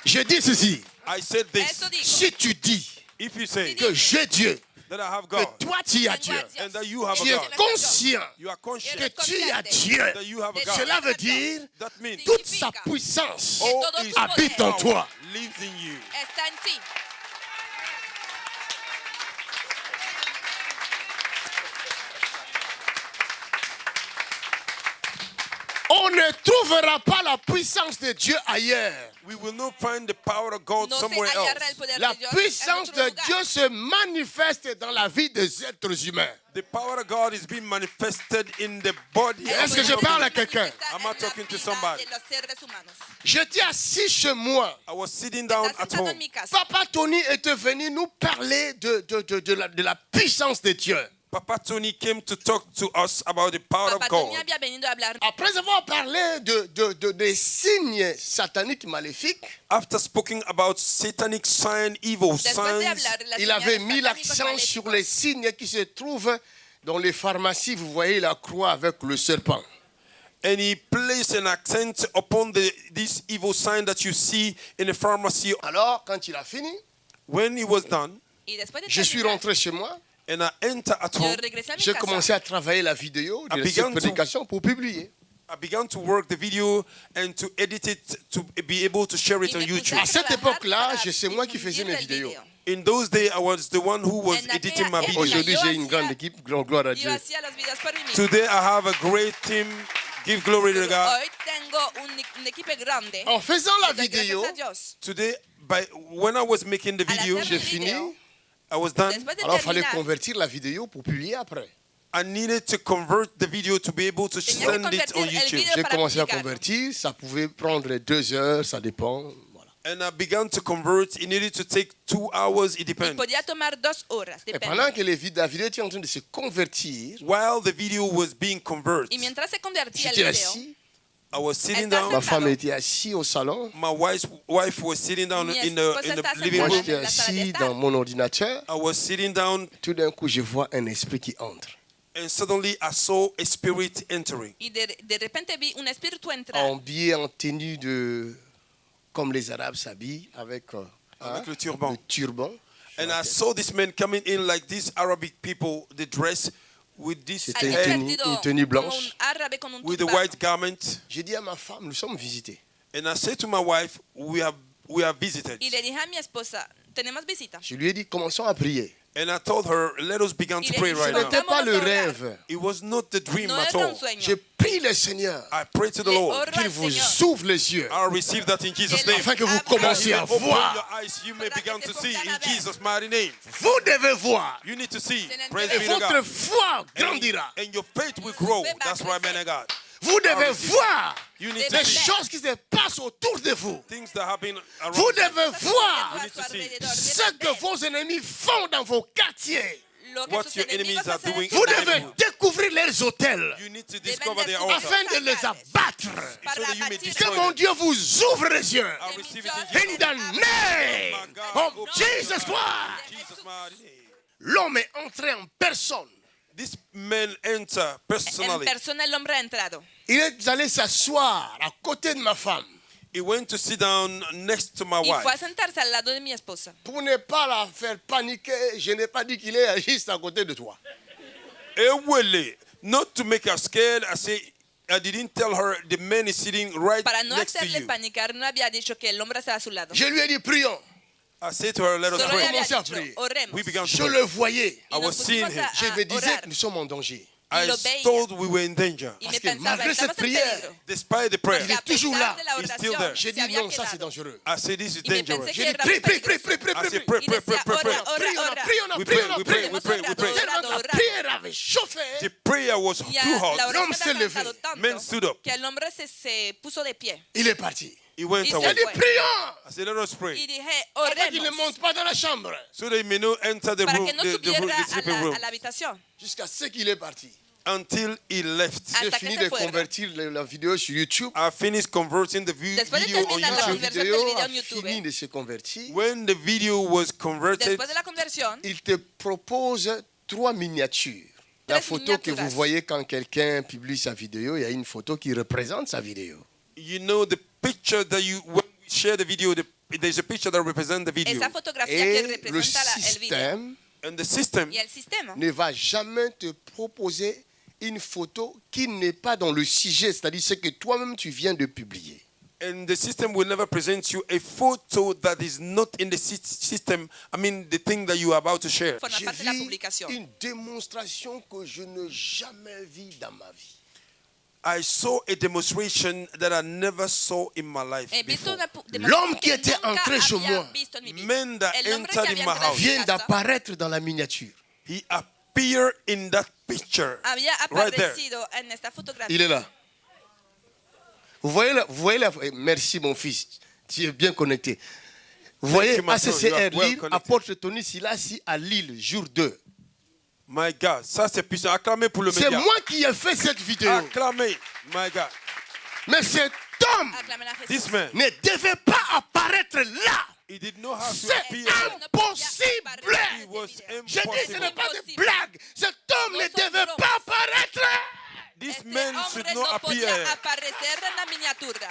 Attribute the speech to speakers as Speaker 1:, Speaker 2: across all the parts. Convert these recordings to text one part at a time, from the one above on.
Speaker 1: Je dis ceci.
Speaker 2: I said this.
Speaker 3: Eso digo.
Speaker 1: Si tu dis
Speaker 2: If you say
Speaker 1: que j'ai Dieu,
Speaker 2: that I have
Speaker 1: que
Speaker 2: God
Speaker 1: toi tu as Dieu,
Speaker 2: and that you have
Speaker 1: tu
Speaker 2: a
Speaker 1: es
Speaker 2: God,
Speaker 1: conscient
Speaker 2: you are conscious
Speaker 1: que tu as Dieu,
Speaker 2: that you have a God.
Speaker 1: cela veut dire
Speaker 2: That means
Speaker 1: toute sa puissance
Speaker 3: Que todo
Speaker 2: all
Speaker 3: tu
Speaker 2: his
Speaker 1: habite en
Speaker 3: poder
Speaker 1: toi.
Speaker 2: lives in you.
Speaker 3: está en ti.
Speaker 1: On ne trouvera pas la puissance de Dieu ailleurs.
Speaker 2: We will not find the power of God
Speaker 3: No se
Speaker 2: somewhere
Speaker 3: hallará
Speaker 2: else.
Speaker 3: el poder
Speaker 1: La
Speaker 3: de Dios
Speaker 1: puissance
Speaker 3: en
Speaker 1: de
Speaker 3: otro lugar.
Speaker 1: Dieu se manifeste dans la vie des êtres humains.
Speaker 2: The power of God is being manifested in the body.
Speaker 1: Est-ce que je parle à quelqu'un?
Speaker 2: I'm not talking to somebody.
Speaker 3: De los seres humanos.
Speaker 1: J'étais assis chez moi.
Speaker 2: I was sitting down
Speaker 3: Estás
Speaker 2: at
Speaker 3: sentado
Speaker 2: home.
Speaker 3: en mi casa.
Speaker 1: Papa Tony était venu nous parler de la puissance de Dieu.
Speaker 2: Papa Tony came to talk to us about the power
Speaker 3: Papá
Speaker 2: of God.
Speaker 3: Tony había venido a hablar.
Speaker 1: Après avoir parlé des signes sataniques maléfiques,
Speaker 2: After speaking about satanic sign, evil
Speaker 3: Después de
Speaker 2: signs,
Speaker 3: hablar de las
Speaker 1: il avait
Speaker 3: señales
Speaker 1: mis
Speaker 3: satánicos
Speaker 1: l'accent sur
Speaker 3: maléficos,
Speaker 1: les signes qui se trouvent dans les pharmacies. Vous voyez la croix avec le serpent.
Speaker 2: and he placed an accent upon this evil sign that you see in the pharmacy.
Speaker 1: Alors, quand il a fini,
Speaker 2: When he was done,
Speaker 3: y después de
Speaker 1: je suis
Speaker 3: terminar,
Speaker 1: rentré chez moi.
Speaker 2: and I enter at
Speaker 3: yo
Speaker 2: home,
Speaker 3: regresé a mi
Speaker 1: J'ai
Speaker 3: casa.
Speaker 1: commencé à travailler la vidéo de
Speaker 2: I
Speaker 1: cette
Speaker 2: began to-
Speaker 1: prédication pour publier.
Speaker 2: I began to work the video and to edit it to be able to share it
Speaker 3: Y
Speaker 2: on
Speaker 3: me puse
Speaker 2: YouTube.
Speaker 3: a
Speaker 1: À cette
Speaker 3: trabajar
Speaker 1: époque-là,
Speaker 3: para
Speaker 1: c'est moi qui faisais
Speaker 3: difundir
Speaker 1: mes
Speaker 3: el
Speaker 1: vidéos.
Speaker 3: video.
Speaker 2: In those days, I was the one who was
Speaker 3: En aquella
Speaker 2: editing my
Speaker 3: época,
Speaker 2: videos.
Speaker 1: Aujourd'hui,
Speaker 3: yo
Speaker 1: j'ai une
Speaker 3: hacía-
Speaker 1: grande équipe. Gloire à
Speaker 3: Yo
Speaker 1: Dieu.
Speaker 3: hacía los videos por mí mismo.
Speaker 2: Today, I have a great team. Give glory to God.
Speaker 3: Hoy tengo un equipo grande.
Speaker 1: En faisant la
Speaker 3: Doy
Speaker 1: vidéo,
Speaker 3: gracias a Dios.
Speaker 2: Today, when I was making the
Speaker 3: Al
Speaker 2: video,
Speaker 3: hacer
Speaker 1: j'ai
Speaker 3: el
Speaker 1: fini.
Speaker 3: video,
Speaker 2: I was done.
Speaker 3: después de
Speaker 1: Alors, il fallait
Speaker 3: terminar,
Speaker 1: convertir la vidéo pour publier après.
Speaker 2: I needed to convert the video to be able to
Speaker 3: Tenía que
Speaker 2: send it on
Speaker 3: convertir el
Speaker 2: YouTube.
Speaker 3: video
Speaker 1: J'ai
Speaker 3: para
Speaker 1: commencé à
Speaker 3: publicarlo.
Speaker 1: convertir. Ça pouvait prendre 2 heures, ça dépend. Voilà.
Speaker 2: And I began to convert. It needed to take 2 hours. It
Speaker 3: Y
Speaker 2: depends.
Speaker 3: podía tomar 2 horas,
Speaker 1: Et
Speaker 3: depende.
Speaker 1: pendant que la vidéo était en train de se convertir,
Speaker 2: While the video was being converted,
Speaker 3: Y mientras se convertía el
Speaker 1: j'étais
Speaker 3: video,
Speaker 1: assis.
Speaker 2: I was sitting
Speaker 3: Estás
Speaker 2: down.
Speaker 1: Ma
Speaker 3: sentado.
Speaker 1: femme était assise au salon.
Speaker 2: My wife was sitting down
Speaker 3: Mi
Speaker 2: in
Speaker 3: esposa
Speaker 2: the
Speaker 3: está
Speaker 2: living
Speaker 1: Moi,
Speaker 3: sentada
Speaker 2: room.
Speaker 1: j'étais
Speaker 3: en la sala de
Speaker 1: assis
Speaker 3: estar.
Speaker 1: dans mon ordinateur.
Speaker 2: I was sitting down,
Speaker 1: Tout d'un coup, je vois un esprit qui entre.
Speaker 2: and suddenly I saw a spirit entering.
Speaker 3: Y de repente vi un espíritu entrar
Speaker 1: Habillé en tenue de... Comme les Arabes s'habillent, avec
Speaker 2: Avec le turban.
Speaker 1: le turban.
Speaker 2: And I saw this man coming in like these Arabic people, they dress with this
Speaker 1: C'était
Speaker 3: Había
Speaker 1: une
Speaker 2: hair,
Speaker 1: tenue-
Speaker 3: vestido
Speaker 1: une tenue
Speaker 3: como
Speaker 1: blanche.
Speaker 3: un árabe con un
Speaker 2: with the
Speaker 3: turbano.
Speaker 2: white garment.
Speaker 1: J'ai dit à ma femme, nous sommes visités.
Speaker 2: And I said to my wife, we are visited.
Speaker 3: Y le dije a mi esposa, tenemos visita.
Speaker 1: Je lui ai dit, commençons à prier.
Speaker 2: And I told her, let us begin to
Speaker 3: Y le
Speaker 2: pray
Speaker 3: dije,
Speaker 2: right
Speaker 1: Ce
Speaker 2: now.
Speaker 1: n'était pas le
Speaker 3: Vámonos a orar.
Speaker 1: rêve.
Speaker 2: It was not the dream
Speaker 3: No
Speaker 2: at
Speaker 3: era un
Speaker 2: all.
Speaker 3: sueño.
Speaker 1: Je prie le Seigneur
Speaker 2: I pray to the
Speaker 3: Le
Speaker 2: Lord.
Speaker 3: oro
Speaker 1: qu'il
Speaker 3: al
Speaker 1: vous
Speaker 3: Señor.
Speaker 1: ouvre les yeux
Speaker 2: I'll receive that in Jesus'
Speaker 3: Que
Speaker 2: name.
Speaker 1: afin que vous
Speaker 3: abra
Speaker 1: commenciez à
Speaker 2: Open your
Speaker 1: voir.
Speaker 2: eyes, you may
Speaker 3: Para que
Speaker 2: begin
Speaker 3: se
Speaker 2: to see
Speaker 3: pongan a
Speaker 2: in
Speaker 3: ver.
Speaker 2: Jesus' mighty name.
Speaker 1: Vous devez voir.
Speaker 2: You need to see.
Speaker 3: Tienen que
Speaker 2: Praise
Speaker 3: ver.
Speaker 2: be
Speaker 1: Et
Speaker 2: to
Speaker 1: votre
Speaker 2: God.
Speaker 1: foi grandira.
Speaker 2: And your faith will grow.
Speaker 3: Fe va a
Speaker 2: That's right, man
Speaker 3: crecer.
Speaker 2: of God.
Speaker 1: Vous devez
Speaker 2: receive.
Speaker 1: voir
Speaker 2: You need
Speaker 3: Les
Speaker 2: to
Speaker 1: les
Speaker 2: see
Speaker 1: choses qui se passent autour de vous.
Speaker 2: things that happen around
Speaker 1: Vous
Speaker 2: you.
Speaker 1: devez voir
Speaker 3: A
Speaker 2: need
Speaker 3: su
Speaker 2: to see.
Speaker 3: alrededor,
Speaker 1: ce
Speaker 3: deben
Speaker 1: que
Speaker 3: ver
Speaker 1: vos ennemis font dans vos quartiers.
Speaker 3: lo que
Speaker 2: what
Speaker 3: sus
Speaker 2: your enemies
Speaker 3: enemigos
Speaker 2: are
Speaker 3: hacen en
Speaker 2: doing
Speaker 3: su
Speaker 1: Vous
Speaker 2: in the
Speaker 3: casa
Speaker 1: devez
Speaker 2: neighborhood.
Speaker 1: découvrir leurs hôtels
Speaker 2: You need to
Speaker 3: Deben
Speaker 2: discover their
Speaker 3: descubrir
Speaker 2: altar
Speaker 1: afin de les abattre.
Speaker 3: para
Speaker 2: so that you may
Speaker 3: abatir.
Speaker 1: Que
Speaker 2: destroy
Speaker 1: mon
Speaker 2: them.
Speaker 1: Dieu vous ouvre les yeux.
Speaker 2: I'll receive it in
Speaker 3: In
Speaker 1: In
Speaker 2: Jesus'
Speaker 1: the
Speaker 2: name.
Speaker 1: name
Speaker 2: My God,
Speaker 1: of
Speaker 2: open
Speaker 1: Jesus
Speaker 2: your
Speaker 1: Christ.
Speaker 2: eyes. Jesus' mighty name.
Speaker 1: L'homme est entré en personne.
Speaker 2: This man enter
Speaker 3: En
Speaker 2: personally.
Speaker 3: persona el hombre ha entrado.
Speaker 1: Il est allé s'asseoir à côté de ma femme
Speaker 2: He went to sit down next to my
Speaker 3: Y fue a
Speaker 2: wife.
Speaker 3: sentarse al lado de mi esposa.
Speaker 1: pour ne pas la faire paniquer. Je n'ai pas dit qu'il est juste à côté de toi.
Speaker 2: Ewele, not to make her scared. I didn't tell her the man is sitting right
Speaker 3: Para no
Speaker 2: next to
Speaker 3: hacerle
Speaker 2: you.
Speaker 3: panicar, no había dicho que el hombre estaba a su lado.
Speaker 1: Je lui ai dit, prions.
Speaker 2: I said to her, let us
Speaker 3: Solo le
Speaker 2: pray.
Speaker 3: había
Speaker 1: Commencé à
Speaker 3: dicho,
Speaker 1: prier.
Speaker 3: oremos.
Speaker 2: We began to
Speaker 1: Je
Speaker 2: pray.
Speaker 1: le voyais.
Speaker 2: I
Speaker 3: Y
Speaker 2: was
Speaker 3: nos
Speaker 2: seeing
Speaker 3: pusimos
Speaker 2: him.
Speaker 1: Je me
Speaker 3: a
Speaker 1: disais
Speaker 3: orar.
Speaker 1: que nous sommes en danger.
Speaker 2: I
Speaker 3: lo veía.
Speaker 2: thought we were in danger.
Speaker 3: Y
Speaker 1: Parce
Speaker 3: me
Speaker 1: que
Speaker 3: pensaba,
Speaker 1: malgré
Speaker 3: estamos
Speaker 1: cette
Speaker 3: en
Speaker 1: prière,
Speaker 3: peligro.
Speaker 2: Despite the prayer,
Speaker 3: Porque a
Speaker 1: toujours
Speaker 3: pesar
Speaker 1: là.
Speaker 3: de la
Speaker 2: He's still there.
Speaker 3: oración,
Speaker 1: J'ai
Speaker 3: se
Speaker 1: dit
Speaker 3: había
Speaker 1: non, ça c'est
Speaker 3: quedado.
Speaker 1: dangereux.
Speaker 2: I said this is
Speaker 3: Y me
Speaker 2: dangerous.
Speaker 3: pensé
Speaker 1: J'ai
Speaker 3: que
Speaker 1: dit
Speaker 3: era
Speaker 1: prie,
Speaker 3: muy
Speaker 1: prie, prie,
Speaker 3: peligroso.
Speaker 1: prie, prie,
Speaker 2: I
Speaker 1: prie,
Speaker 2: said
Speaker 1: prie.
Speaker 3: Y
Speaker 2: pray,
Speaker 3: decía,
Speaker 2: pray.
Speaker 3: ora, ora,
Speaker 1: Prie, on a
Speaker 3: ora.
Speaker 1: prié, on a
Speaker 2: We
Speaker 1: prié,
Speaker 2: pray,
Speaker 1: on a
Speaker 2: we
Speaker 1: prié.
Speaker 2: pray, we pray, we pray.
Speaker 1: Tellement que la
Speaker 3: Orado,
Speaker 1: prière avait chauffé.
Speaker 2: The prayer was
Speaker 3: Y
Speaker 2: too
Speaker 3: la
Speaker 2: hot.
Speaker 3: oración
Speaker 1: L'homme
Speaker 3: se
Speaker 1: s'est
Speaker 3: había calentado
Speaker 1: levé.
Speaker 2: Men stood up.
Speaker 3: tanto que el hombre se puso de pie.
Speaker 1: Il est parti.
Speaker 2: He went
Speaker 3: Y se
Speaker 2: away.
Speaker 1: J'ai dit
Speaker 3: fue.
Speaker 1: prions.
Speaker 2: I said, let us
Speaker 3: Y
Speaker 2: pray.
Speaker 3: dije,
Speaker 1: Afin qu'il ne
Speaker 3: oremos.
Speaker 1: monte pas dans la chambre.
Speaker 2: So they may not enter the
Speaker 3: Para
Speaker 2: room,
Speaker 3: que no
Speaker 2: the
Speaker 3: subiera a
Speaker 2: sleeping room,
Speaker 3: la habitación.
Speaker 1: Jusqu'à ce qu'il est parti.
Speaker 2: until he left.
Speaker 1: J'ai
Speaker 3: Hasta que
Speaker 1: fini
Speaker 3: se
Speaker 1: de
Speaker 3: fuera.
Speaker 1: convertir la vidéo sur YouTube.
Speaker 2: I finished converting the
Speaker 3: Después de
Speaker 2: video on
Speaker 3: terminar la
Speaker 1: La
Speaker 2: YouTube.
Speaker 3: conversión
Speaker 1: vidéo
Speaker 3: del video
Speaker 1: a
Speaker 3: en YouTube.
Speaker 1: fini de se convertir.
Speaker 2: When the video was converted,
Speaker 3: Después de la conversión,
Speaker 1: Il te propose 3 miniatures. La
Speaker 3: Tres
Speaker 1: photo que
Speaker 3: miniaturas.
Speaker 1: vous voyez quand quelqu'un publie sa vidéo, il y a une photo qui représente sa vidéo.
Speaker 2: you know the picture that you when we share the video, the there's a picture that represents the video.
Speaker 3: Esa fotografía
Speaker 1: Et
Speaker 3: que
Speaker 1: le
Speaker 3: representa el video.
Speaker 1: système
Speaker 2: And the system
Speaker 3: Y el sistema
Speaker 1: ne va jamais te proposer une photo qui n'est pas dans le sujet, c'est-à-dire ce que toi-même tu viens de publier.
Speaker 2: and the system will never present you a photo that is not in the system. I mean, the thing that you are about to share.
Speaker 3: forma
Speaker 1: J'ai
Speaker 3: parte de la
Speaker 1: vu
Speaker 3: publicación.
Speaker 1: une démonstration que je n'ai jamais vue dans ma vie.
Speaker 2: I saw a demonstration that I never saw in my life
Speaker 3: He visto
Speaker 2: before.
Speaker 3: una
Speaker 1: L'homme
Speaker 3: demostración
Speaker 1: qui
Speaker 3: que
Speaker 1: était
Speaker 3: nunca
Speaker 1: entré chez
Speaker 3: había
Speaker 1: moi
Speaker 3: visto en mi vida.
Speaker 2: Men that
Speaker 3: El hombre que
Speaker 2: entered
Speaker 3: había
Speaker 2: in my
Speaker 3: entrado en
Speaker 2: house.
Speaker 3: mi
Speaker 1: Vient
Speaker 3: casa
Speaker 1: d'apparaître dans la miniature.
Speaker 2: He appeared in that picture
Speaker 3: había
Speaker 2: right there.
Speaker 3: aparecido en esta fotografía.
Speaker 1: Il est là. Vous voyez la, merci mon fils, tu es bien connecté. Vous voyez
Speaker 2: you, my son. You
Speaker 1: ACCR
Speaker 2: are well
Speaker 1: Lille,
Speaker 2: connected.
Speaker 1: apôtre Tony Silassi à Lille, jour 2.
Speaker 2: My God, ça c'est puissant. Acclamez pour le
Speaker 1: C'est
Speaker 2: média.
Speaker 1: moi qui ai fait cette vidéo.
Speaker 2: Acclamez, my God.
Speaker 1: Mais cet homme
Speaker 3: Aclamen a Jesús.
Speaker 2: This man,
Speaker 1: ne devait pas apparaître là.
Speaker 2: he did not have to
Speaker 1: C'est
Speaker 2: appear.
Speaker 1: impossible.
Speaker 2: It was
Speaker 1: Je dis, ce n'est
Speaker 2: impossible.
Speaker 1: pas de blague. Cet homme ne devait pas apparaître.
Speaker 2: This
Speaker 3: Este
Speaker 2: man
Speaker 3: hombre
Speaker 2: should
Speaker 3: no
Speaker 2: not
Speaker 3: podía
Speaker 2: appear.
Speaker 3: aparecer en la miniatura.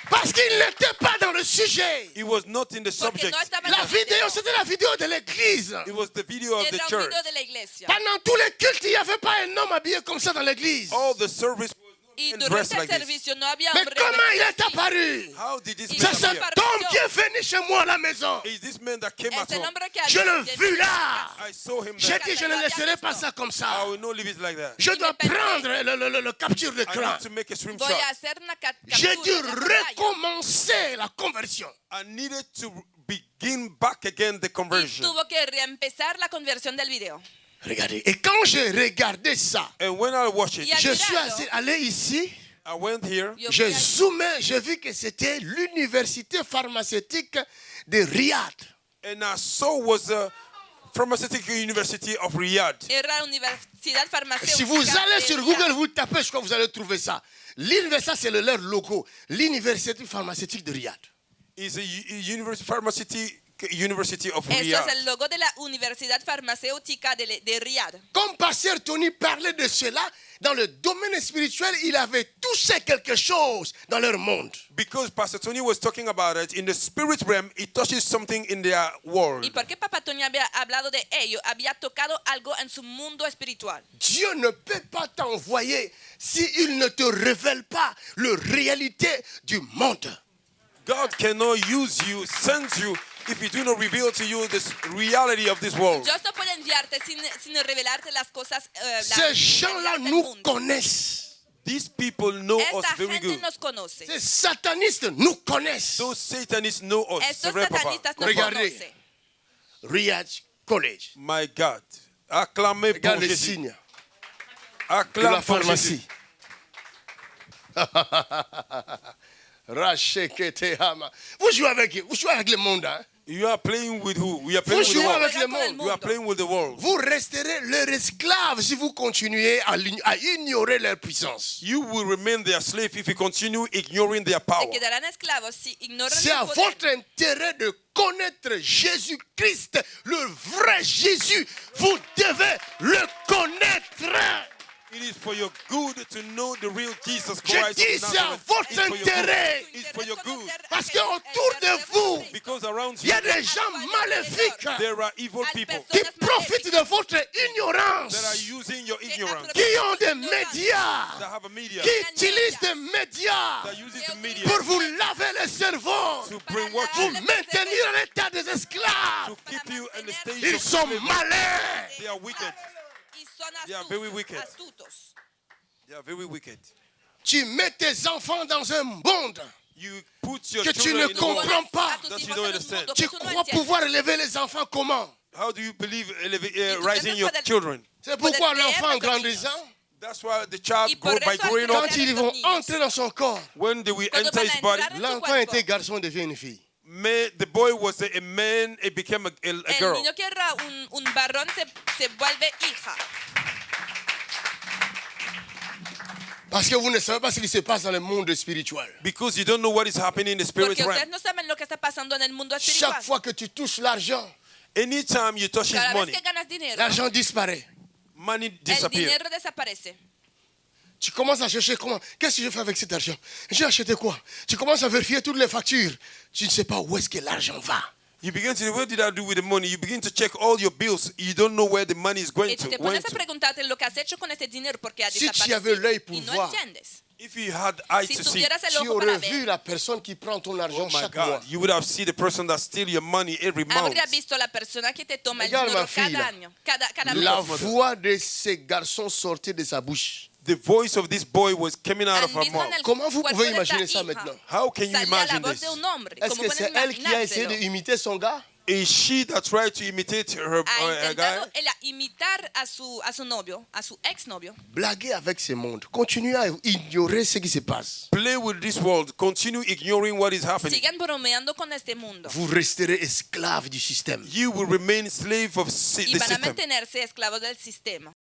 Speaker 1: Parce qu'il n'était pas dans le sujet.
Speaker 2: He was not in the
Speaker 3: Porque
Speaker 2: subject.
Speaker 3: no estaba en
Speaker 1: La
Speaker 3: el
Speaker 1: vidéo,
Speaker 3: video.
Speaker 1: c'était la vidéo de l'église.
Speaker 2: It was the video of the
Speaker 3: Era un
Speaker 2: church.
Speaker 3: video de la iglesia.
Speaker 1: Pendant tous les cultes, il n'y avait pas un homme habillé comme ça dans l'église.
Speaker 2: All the service
Speaker 3: Y
Speaker 2: was not
Speaker 3: durante
Speaker 2: dressed
Speaker 3: el
Speaker 2: like this.
Speaker 3: servicio no había
Speaker 1: Mais
Speaker 3: hombre
Speaker 1: comment il est
Speaker 3: vestido así.
Speaker 1: apparu?
Speaker 2: How did this
Speaker 3: Y
Speaker 2: man
Speaker 1: C'est cet
Speaker 2: appear?
Speaker 1: homme qui est venu chez moi à la maison.
Speaker 2: Is this man that came at
Speaker 3: Es el
Speaker 2: home?
Speaker 3: hombre que
Speaker 1: Je
Speaker 3: había
Speaker 1: l'ai vu là.
Speaker 2: I saw him
Speaker 1: J'ai
Speaker 2: there.
Speaker 1: dit, je ne laisserai pas ça comme
Speaker 2: I
Speaker 1: ça.
Speaker 2: will not leave it like that.
Speaker 1: Je dois
Speaker 3: pensé-
Speaker 1: prendre le capture
Speaker 2: I
Speaker 1: d'écran.
Speaker 2: need to make a screenshot.
Speaker 3: Voy a hacer una
Speaker 1: J'ai
Speaker 3: captura
Speaker 1: dû
Speaker 3: de la pantalla.
Speaker 1: recommencer la conversion.
Speaker 2: I needed to begin back again the
Speaker 3: Y
Speaker 2: conversion.
Speaker 3: tuvo que reempezar la conversión del video.
Speaker 1: Regardez. Et quand j'ai regardé ça,
Speaker 2: And when I watched it,
Speaker 3: Y al
Speaker 1: je suis
Speaker 3: mirarlo,
Speaker 1: allé ici.
Speaker 2: I went here.
Speaker 3: yo
Speaker 1: J'ai
Speaker 3: fui ahí.
Speaker 1: zoomé, j'ai vu que c'était l'université pharmaceutique de Riyad.
Speaker 2: And I saw was the Pharmaceutical University of Riyadh.
Speaker 3: Era la Universidad Farmacéutica.
Speaker 1: Si vous allez
Speaker 3: de
Speaker 1: sur
Speaker 3: Riyadh.
Speaker 1: Google, vous tapez, je crois que vous allez trouver ça. L'université, c'est leur logo. L'université pharmaceutique de Riyad.
Speaker 2: It's a University of
Speaker 3: Eso es
Speaker 2: Riyadh.
Speaker 3: el logo de la Universidad Farmacéutica de Riyadh.
Speaker 1: Comme Pasteur Tony parlait de cela, dans le domaine spirituel, il avait touché quelque chose dans leur monde.
Speaker 2: Because Pastor Tony was talking about it, in the spirit realm, it touches something in their world.
Speaker 3: Y porque Papa Toño había hablado de ello, había tocado algo en su mundo espiritual.
Speaker 1: Dieu ne peut pas t'envoyer s'il ne te révèle pas la réalité du monde.
Speaker 2: God cannot use you, send you, if He do not reveal to you this reality of this world.
Speaker 3: Dios no puede enviarte sin revelarte las cosas.
Speaker 1: Ces gens-là nous connaissent.
Speaker 2: These people know us
Speaker 3: Esta
Speaker 2: very
Speaker 3: gente
Speaker 2: good.
Speaker 3: nos conoce.
Speaker 1: Ces satanistes nous connaissent.
Speaker 2: Those Satanists know us.
Speaker 3: Estos
Speaker 2: Reprobate.
Speaker 3: satanistas nos
Speaker 1: Regardez.
Speaker 3: conocen.
Speaker 1: Riyad College.
Speaker 2: My God. Acclamez pour
Speaker 1: Regarde les
Speaker 2: Jésus.
Speaker 1: signes de
Speaker 2: Acclame
Speaker 1: la
Speaker 2: pour Jésus.
Speaker 1: pharmacie. Racheketehama. Vous jouez avec le monde. Hein?
Speaker 2: You are playing with who? We are playing
Speaker 1: Vous
Speaker 2: with the
Speaker 1: jouez
Speaker 2: world.
Speaker 1: avec le
Speaker 3: Juega con el
Speaker 1: monde.
Speaker 2: You are playing with the world.
Speaker 1: Vous resterez leur esclave si vous continuez à ignorer leur puissance.
Speaker 2: You will remain their slave if you continue ignoring their power.
Speaker 3: Se quedarán esclavos si ignoran
Speaker 1: C'est
Speaker 3: su
Speaker 1: à
Speaker 3: poder.
Speaker 1: votre intérêt de connaître Jésus-Christ, le vrai Jésus. Vous devez le connaître.
Speaker 2: It is for your good to know the real Jesus
Speaker 1: Je
Speaker 2: Christ.
Speaker 1: dis,
Speaker 2: of
Speaker 1: c'est à
Speaker 2: Nazareth.
Speaker 1: votre
Speaker 2: It's for your good.
Speaker 1: intérêt.
Speaker 2: It's for your good.
Speaker 1: Parce qu'autour de vous,
Speaker 2: Because around
Speaker 1: il y
Speaker 2: you,
Speaker 1: a des gens maléfiques
Speaker 2: there are evil people
Speaker 1: qui profitent de votre
Speaker 2: that are
Speaker 1: ignorance,
Speaker 2: using your ignorance,
Speaker 1: qui ont des médias,
Speaker 2: that have a media,
Speaker 1: qui utilisent des médias
Speaker 2: that uses the media
Speaker 1: pour vous laver le cerveau,
Speaker 2: to brainwash
Speaker 1: vous
Speaker 2: you,
Speaker 1: maintenir en état des esclaves.
Speaker 2: to keep you in the stage
Speaker 1: Ils
Speaker 2: of
Speaker 1: sont
Speaker 2: slavery.
Speaker 1: malins.
Speaker 2: They are wicked.
Speaker 3: Y son
Speaker 2: They are very wicked.
Speaker 3: astutos.
Speaker 2: They are very wicked.
Speaker 1: Tu mets tes enfants dans un monde
Speaker 2: You put your
Speaker 1: que tu
Speaker 2: children
Speaker 1: ne
Speaker 2: in the world.
Speaker 1: comprends pas.
Speaker 3: A tus
Speaker 2: That you
Speaker 3: hijos
Speaker 2: don't
Speaker 3: en un
Speaker 2: understand.
Speaker 3: mundo
Speaker 1: Tu
Speaker 3: que tú no
Speaker 1: crois
Speaker 3: entiendes.
Speaker 1: pouvoir élever les enfants comment?
Speaker 2: How do you believe
Speaker 3: tú
Speaker 2: raising
Speaker 3: piensas
Speaker 2: your
Speaker 3: poder-
Speaker 2: children?
Speaker 1: C'est pourquoi
Speaker 3: Poder
Speaker 1: l'enfant en
Speaker 3: creer los
Speaker 1: grandissant,
Speaker 2: That's why the child
Speaker 3: Y por
Speaker 2: grow by
Speaker 3: eso al
Speaker 2: growing
Speaker 3: crecer
Speaker 2: up.
Speaker 1: quand ils vont entrer dans son corps,
Speaker 2: When they will
Speaker 3: Cuando
Speaker 2: enter
Speaker 3: van a
Speaker 2: his body,
Speaker 3: entrar en su
Speaker 1: l'enfant
Speaker 3: cuerpo.
Speaker 1: était garçon devient une fille.
Speaker 2: the boy was a man, it became a
Speaker 3: El
Speaker 2: girl.
Speaker 3: niño que era un varón se vuelve hija.
Speaker 1: Parce que vous ne savez pas ce qui se passe dans le monde spirituel.
Speaker 2: Because you don't know what is happening in the spirit
Speaker 3: Porque ustedes
Speaker 2: realm.
Speaker 3: no saben lo que está pasando en el mundo espiritual.
Speaker 1: Chaque fois que tu touches l'argent,
Speaker 2: Anytime you touch his
Speaker 3: Cada vez
Speaker 2: money,
Speaker 3: que ganas dinero,
Speaker 1: l'argent disparaît.
Speaker 2: money
Speaker 3: el
Speaker 2: disappears.
Speaker 3: dinero desaparece.
Speaker 1: Tu commences à chercher comment. Qu'est-ce que je fais avec cet argent? J'ai acheté quoi? Tu commences à vérifier toutes les factures. Tu ne sais pas où est-ce que l'argent va.
Speaker 2: You begin to say, what did I do with the money? You begin to check all your bills. You don't know where the money is going
Speaker 3: Y tú te
Speaker 2: to.
Speaker 3: pones a preguntarte lo que has hecho con este dinero porque ha
Speaker 1: Si tu avais l'œil
Speaker 3: desaparecido
Speaker 1: pour
Speaker 3: y no
Speaker 1: voir,
Speaker 3: entiendes.
Speaker 2: If you had eyes
Speaker 3: Si
Speaker 2: to see,
Speaker 3: tuvieras el
Speaker 1: tu
Speaker 3: ojo para
Speaker 1: aurais vu
Speaker 3: ver,
Speaker 1: la personne qui prend ton argent
Speaker 2: oh my
Speaker 1: chaque mois.
Speaker 2: God, you would have seen the person that steals your money every month.
Speaker 3: habría visto la persona que te toma el
Speaker 1: Regarde,
Speaker 3: dinero
Speaker 1: ma fille,
Speaker 3: cada
Speaker 1: là.
Speaker 3: año, cada
Speaker 1: La
Speaker 3: mes.
Speaker 1: voix de ces garçons sortait de sa bouche.
Speaker 2: The voice of this boy was coming out of her mouth.
Speaker 1: Comment vous
Speaker 3: cuerpo
Speaker 1: pouvez
Speaker 3: de esta
Speaker 1: imaginer ça
Speaker 3: hija.
Speaker 1: maintenant?
Speaker 2: How can you
Speaker 3: Salía la
Speaker 2: imagine
Speaker 3: voz
Speaker 2: this?
Speaker 3: de un hombre.
Speaker 1: Est-ce
Speaker 3: ¿Cómo
Speaker 1: que
Speaker 3: pueden
Speaker 1: c'est elle qui a essayé
Speaker 3: imaginárselo?
Speaker 1: d'imiter son gars?
Speaker 2: Is she that tried to imitate her
Speaker 3: Ha
Speaker 2: guy?
Speaker 3: intentado ella imitar a su novio, a su exnovio.
Speaker 1: Blaguez avec ce monde. Continuez à ignorer ce qui se passe.
Speaker 2: Play with this world. Continue ignoring what is happening.
Speaker 3: Sigan bromeando con este mundo.
Speaker 1: Vous resterez esclaves du système.
Speaker 2: You will remain slave of
Speaker 3: Y
Speaker 2: the
Speaker 3: van a
Speaker 2: system.
Speaker 3: mantenerse esclavos del sistema.